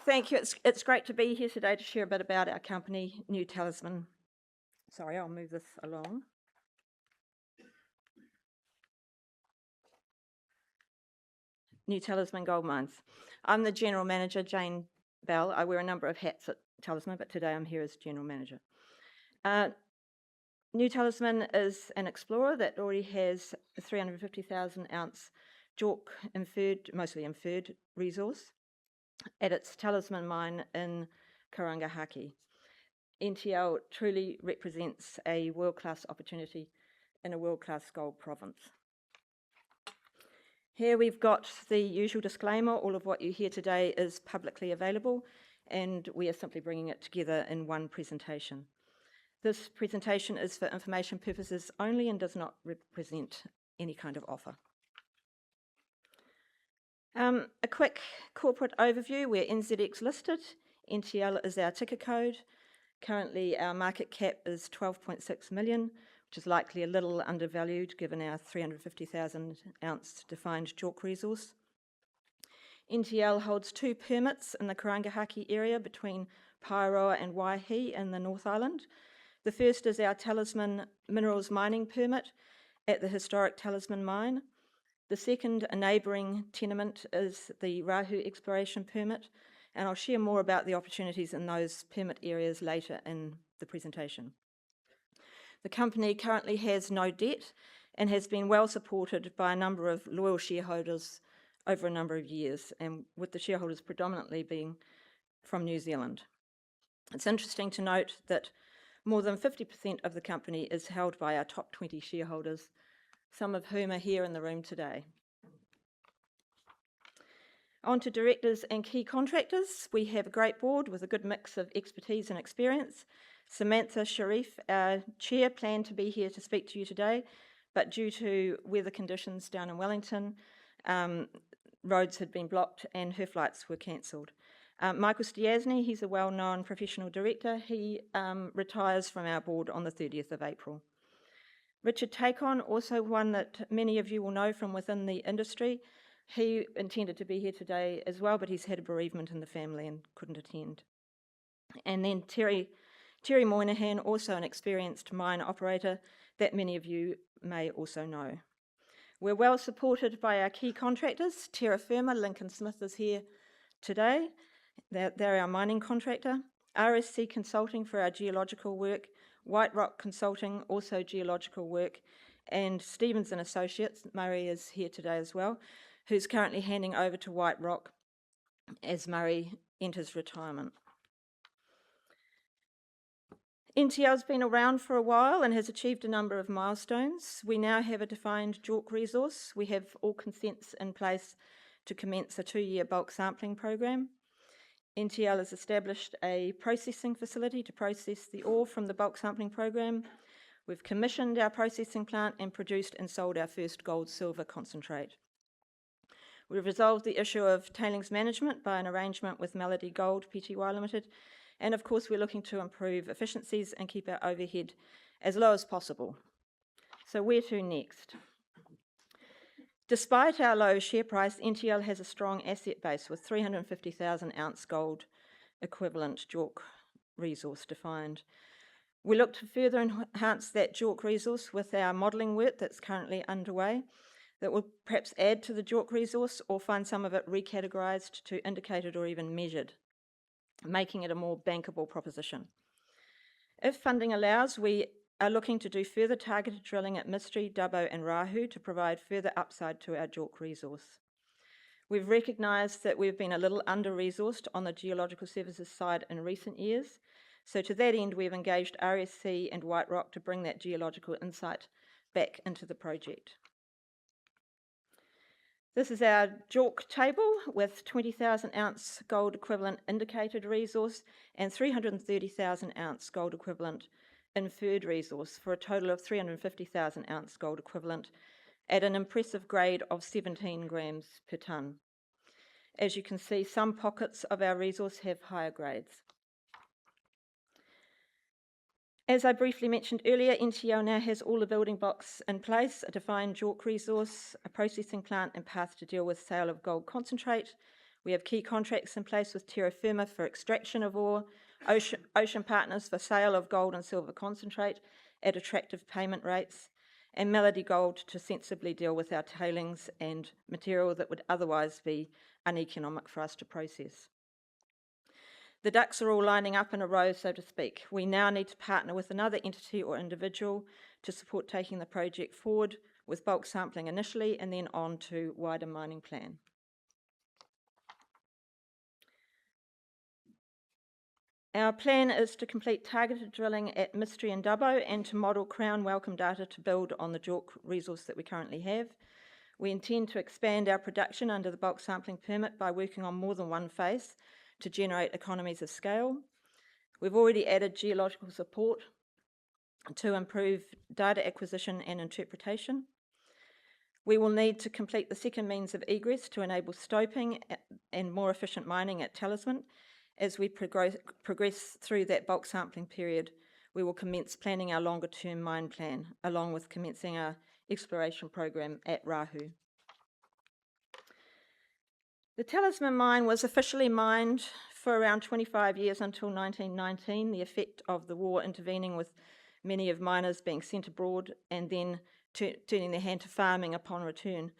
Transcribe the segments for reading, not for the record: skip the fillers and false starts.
Thank you. It's great to be here today to share a bit about our company, New Talisman. Sorry, I'll move this along. New Talisman Goldmines. I'm the General Manager, Jane Bell. I wear a number of hats at Talisman, but today I'm here as General Manager. New Talisman is an explorer that already has a 350,000 ounce JORC mostly inferred resource at its Talisman mine in Karangahaki. NTL truly represents a world-class opportunity in a world-class gold province. Here we've got the usual disclaimer. All of what you hear today is publicly available, and we are simply bringing it together in one presentation. This presentation is for information purposes only and does not represent any kind of offer. A quick corporate overview. We're NZX listed. NTL is our ticker code. Currently, our market cap is 12.6 million, which is likely a little undervalued given our 350,000 ounce defined JORC resource. NTL holds 2 permits in the Karangahaki area between Paeroa and Waihi in the North Island. The first is our Talisman Minerals mining permit at the historic Talisman mine. The second, a neighbouring tenement, is the Rahu exploration permit, and I'll share more about the opportunities in those permit areas later in the presentation. The company currently has no debt and has been well supported by a number of loyal shareholders over a number of years, and with the shareholders predominantly being from New Zealand. It's interesting to note that more than 50% of the company is held by our top 20 shareholders, some of whom are here in the room today. On to directors and key contractors. We have a great board with a good mix of expertise and experience. Samantha Sharif, our chair, planned to be here to speak to you today, but due to weather conditions down in Wellington, roads had been blocked and her flights were cancelled. Michael Stiasny, he's a well-known professional director. He retires from our board on the 30th of April. Richard Takon, also one that many of you will know from within the industry. He intended to be here today as well, but he's had a bereavement in the family and couldn't attend. And then Terry Moynihan, also an experienced mine operator that many of you may also know. We're well supported by our key contractors. Terra Firma, Lincoln Smith is here today. They're our mining contractor. RSC Consulting for our geological work. White Rock Consulting, also geological work. And Stevens and Associates, Murray is here today as well, who's currently handing over to White Rock as Murray enters retirement. NTL's been around for a while and has achieved a number of milestones. We now have a defined JORC resource. We have all consents in place to commence a 2-year bulk sampling program. NTL has established a processing facility to process the ore from the bulk sampling program. We've commissioned our processing plant and produced and sold our first gold-silver concentrate. We've resolved the issue of tailings management by an arrangement with Melody Gold Pty Limited, and of course we're looking to improve efficiencies and keep our overhead as low as possible. So where to next? Despite our low share price, NTL has a strong asset base with 350,000 ounce gold equivalent JORC resource defined. We look to further enhance that JORC resource with our modelling work that's currently underway that will perhaps add to the JORC resource or find some of it recategorised to indicated or even measured, making it a more bankable proposition. If funding allows, we are looking to do further targeted drilling at Mystery, Dubbo and Rahu to provide further upside to our JORC resource. We've recognised that we've been a little under-resourced on the geological services side in recent years, so to that end we've engaged RSC and White Rock to bring that geological insight back into the project. This is our JORC table with 20,000 ounce gold equivalent indicated resource and 330,000 ounce gold equivalent inferred resource for a total of 350,000 ounce gold equivalent at an impressive grade of 17 grams per tonne. As you can see, some pockets of our resource have higher grades. As I briefly mentioned earlier, NTL now has all the building blocks in place, a defined JORC resource, a processing plant and path to deal with sale of gold concentrate. We have key contracts in place with terra firma for extraction of ore, Ocean Partners for sale of gold and silver concentrate at attractive payment rates, and Melody Gold to sensibly deal with our tailings and material that would otherwise be uneconomic for us to process. The ducks are all lining up in a row, so to speak. We now need to partner with another entity or individual to support taking the project forward with bulk sampling initially and then on to wider mining plan. Our plan is to complete targeted drilling at Mystery and Dubbo and to model Crown Welcome data to build on the JORC resource that we currently have. We intend to expand our production under the bulk sampling permit by working on more than one phase to generate economies of scale. We've already added geological support to improve data acquisition and interpretation. We will need to complete the second means of egress to enable stoping and more efficient mining at Talisman. As we progress through that bulk sampling period, we will commence planning our longer term mine plan, along with commencing our exploration program at Rahu. The Talisman mine was officially mined for around 25 years until 1919, the effect of the war intervening with many of miners being sent abroad and then turning their hand to farming upon return.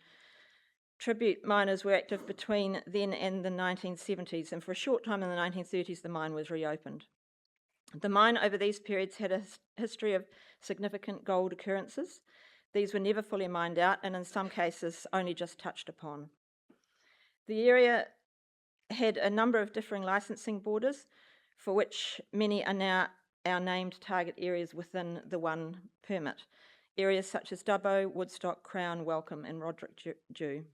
Tribute miners were active between then and the 1970s, and for a short time in the 1930s the mine was reopened. The mine over these periods had a history of significant gold occurrences. These were never fully mined out and in some cases only just touched upon. The area had a number of differing licensing borders, for which many are now our named target areas within the one permit. Areas such as Dubbo, Woodstock, Crown, Welcome and Roderick Dew.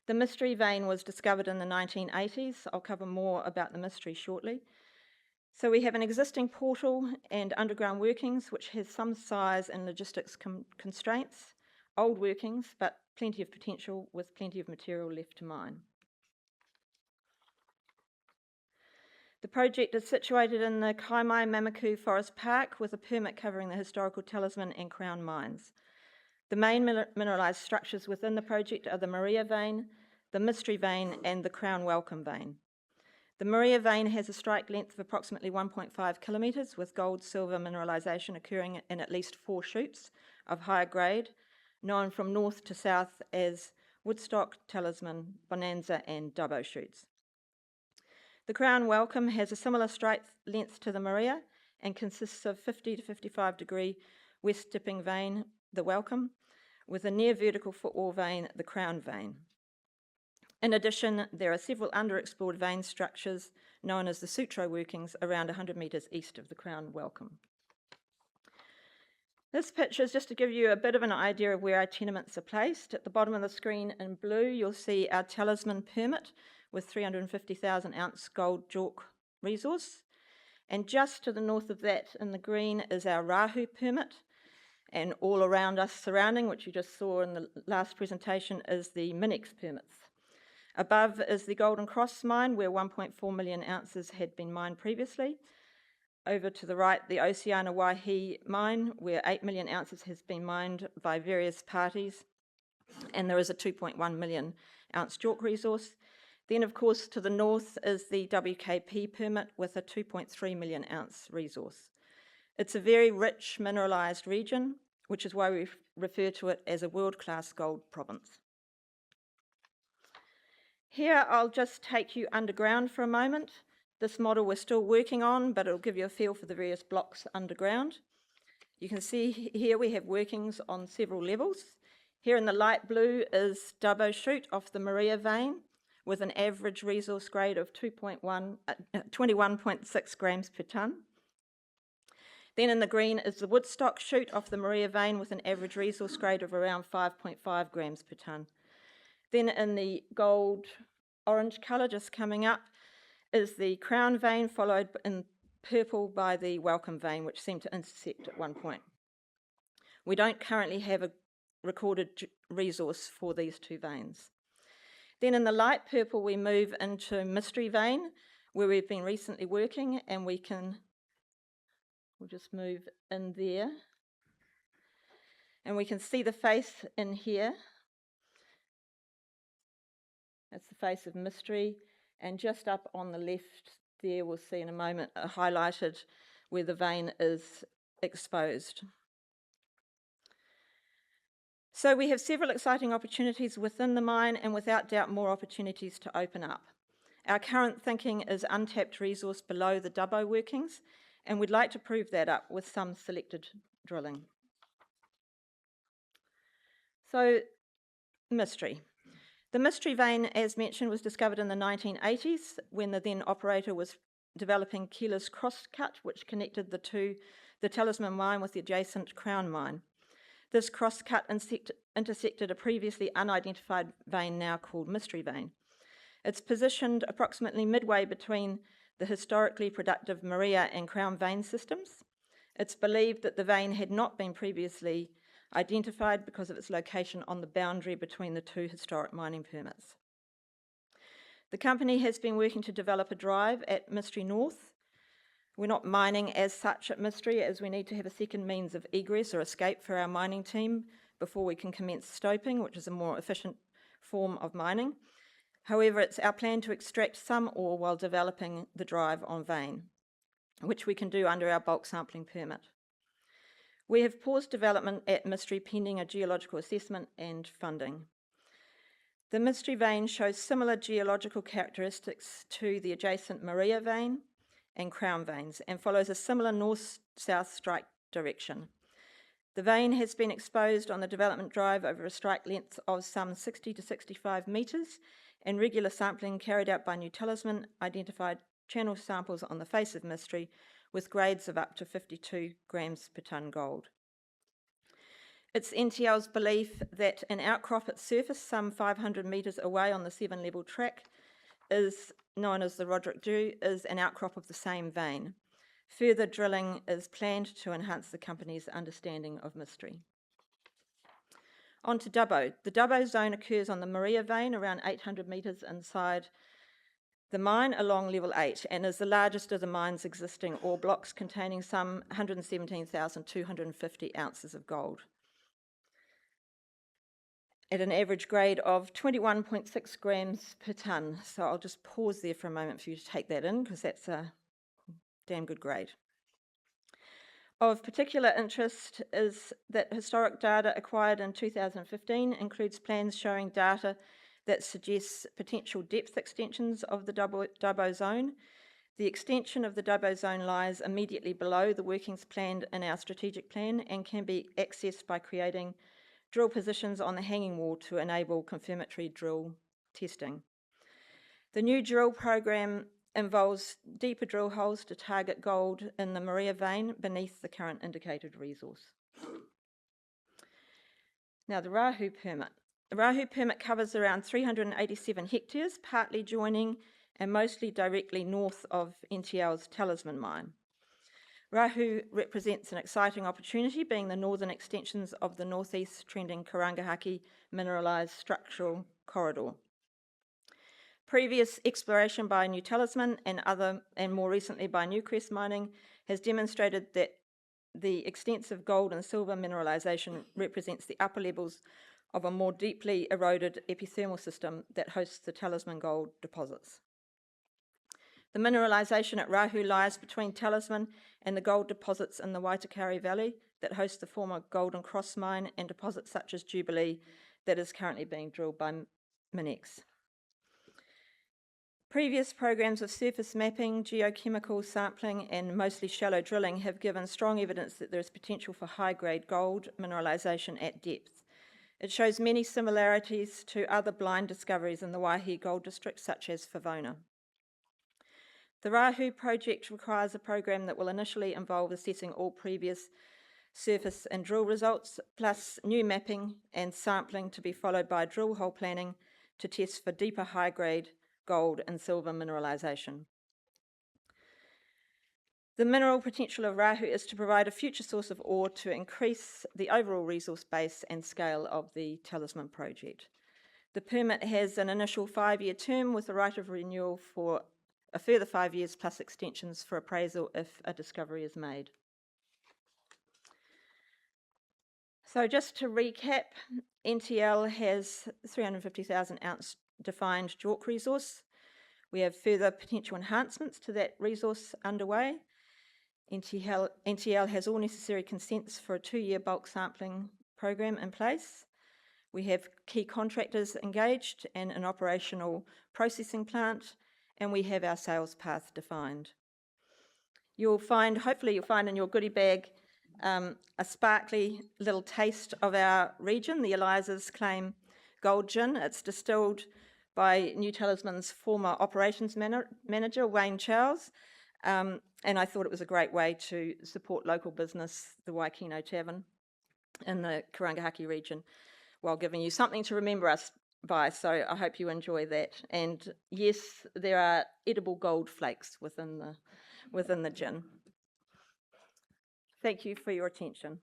The Mystery vein was discovered in the 1980s. I'll cover more about the Mystery shortly. So we have an existing portal and underground workings which has some size and logistics constraints, old workings but plenty of potential with plenty of material left to mine. The project is situated in the Kaimai Mamaku Forest Park with a permit covering the historical Talisman and Crown mines. The main mineralised structures within the project are the Maria vein, the Mystery vein and the Crown Welcome vein. The Maria vein has a strike length of approximately 1.5 kilometres with gold-silver mineralisation occurring in at least 4 shoots of higher grade, known from north to south as Woodstock, Talisman, Bonanza and Dubbo shoots. The Crown Welcome has a similar strike length to the Maria and consists of 50 to 55 degree west dipping vein, the Welcome, with a near vertical footwall vein, the Crown vein. In addition, there are several underexplored vein structures known as the Sutro workings around 100 metres east of the Crown Welcome. This picture is just to give you a bit of an idea of where our tenements are placed. At the bottom of the screen in blue, you'll see our Talisman permit with 350,000 ounce gold JORC resource. And just to the north of that in the green is our Rahu permit. And all around us surrounding, which you just saw in the last presentation, is the Minex permits. Above is the Golden Cross mine, where 1.4 million ounces had been mined previously. Over to the right, the Oceana Waihi mine, where 8 million ounces has been mined by various parties. And there is a 2.1 million ounce JORC resource. Then, of course, to the north is the WKP permit with a 2.3 million ounce resource. It's a very rich mineralised region, which is why we refer to it as a world-class gold province. Here, I'll just take you underground for a moment. This model we're still working on, but it'll give you a feel for the various blocks underground. You can see here we have workings on several levels. Here in the light blue is Dubbo Chute off the Maria vein, with an average resource grade of 21.6 grams per tonne. Then in the green is the Woodstock Chute off the Maria vein with an average resource grade of around 5.5 grams per tonne. Then in the gold orange colour just coming up is the Crown vein, followed in purple by the Welcome vein, which seemed to intersect at one point. We don't currently have a recorded resource for these two veins. Then in the light purple, we move into Mystery vein, where we've been recently working, and we'll just move in there. And we can see the face in here. It's the face of mystery, and just up on the left there, we'll see in a moment, highlighted where the vein is exposed. So we have several exciting opportunities within the mine, and without doubt more opportunities to open up. Our current thinking is untapped resource below the Dubbo workings, and we'd like to prove that up with some selected drilling. So, mystery. The mystery vein, as mentioned, was discovered in the 1980s when the then operator was developing Keeler's crosscut, which connected the Talisman mine with the adjacent Crown mine. This crosscut intersected a previously unidentified vein now called Mystery Vein. It's positioned approximately midway between the historically productive Maria and Crown vein systems. It's believed that the vein had not been previously identified because of its location on the boundary between the two historic mining permits. The company has been working to develop a drive at Mystery North. We're not mining as such at Mystery, as we need to have a second means of egress or escape for our mining team before we can commence stoping, which is a more efficient form of mining. However, it's our plan to extract some ore while developing the drive on vein, which we can do under our bulk sampling permit. We have paused development at Mystery pending a geological assessment and funding. The Mystery vein shows similar geological characteristics to the adjacent Maria vein and Crown veins and follows a similar north-south strike direction. The vein has been exposed on the development drive over a strike length of some 60 to 65 metres, and regular sampling carried out by New Talisman identified channel samples on the face of Mystery with grades of up to 52 grams per tonne gold. It's NTL's belief that an outcrop at surface some 500 metres away on the 7-level track is known as the Roderick Dew, is an outcrop of the same vein. Further drilling is planned to enhance the company's understanding of Mystery. On to Dubbo. The Dubbo zone occurs on the Maria vein around 800 metres inside the mine along level 8 and is the largest of the mine's existing ore blocks, containing some 117,250 ounces of gold at an average grade of 21.6 grams per tonne. So I'll just pause there for a moment for you to take that in, because that's a damn good grade. Of particular interest is that historic data acquired in 2015 includes plans showing data that suggests potential depth extensions of the Dubbo zone. The extension of the Dubbo zone lies immediately below the workings planned in our strategic plan and can be accessed by creating drill positions on the hanging wall to enable confirmatory drill testing. The new drill program involves deeper drill holes to target gold in the Maria vein beneath the current indicated resource. Now, the Rahu permit. The Rahu permit covers around 387 hectares, partly joining and mostly directly north of NTL's Talisman mine. Rahu represents an exciting opportunity, being the northern extensions of the northeast trending Karangahaki mineralised structural corridor. Previous exploration by New Talisman and more recently by Newcrest Mining has demonstrated that the extensive gold and silver mineralisation represents the upper levels of a more deeply eroded epithermal system that hosts the Talisman gold deposits. The mineralisation at Rahu lies between Talisman and the gold deposits in the Waitakere Valley that host the former Golden Cross mine and deposits such as Jubilee that is currently being drilled by Minex. Previous programs of surface mapping, geochemical sampling and mostly shallow drilling have given strong evidence that there is potential for high-grade gold mineralisation at depth. It shows many similarities to other blind discoveries in the Waihi Gold District, such as Favona. The Rahu project requires a program that will initially involve assessing all previous surface and drill results, plus new mapping and sampling to be followed by drill hole planning to test for deeper high-grade gold and silver mineralisation. The mineral potential of Rahu is to provide a future source of ore to increase the overall resource base and scale of the Talisman project. The permit has an initial 5-year term with a right of renewal for a further 5 years plus extensions for appraisal if a discovery is made. So just to recap, NTL has 350,000 ounce defined JORC resource. We have further potential enhancements to that resource underway. NTL has all necessary consents for a 2-year bulk sampling program in place. We have key contractors engaged and an operational processing plant, and we have our sales path defined. Hopefully you'll find in your goodie bag a sparkly little taste of our region, the Eliza's Claim Gold Gin. It's distilled by New Talisman's former operations manager, Wayne Charles, and I thought it was a great way to support local business, the Waikino Tavern in the Karangahaki region, while giving you something to remember us by, so I hope you enjoy that. And yes, there are edible gold flakes within the gin. Thank you for your attention.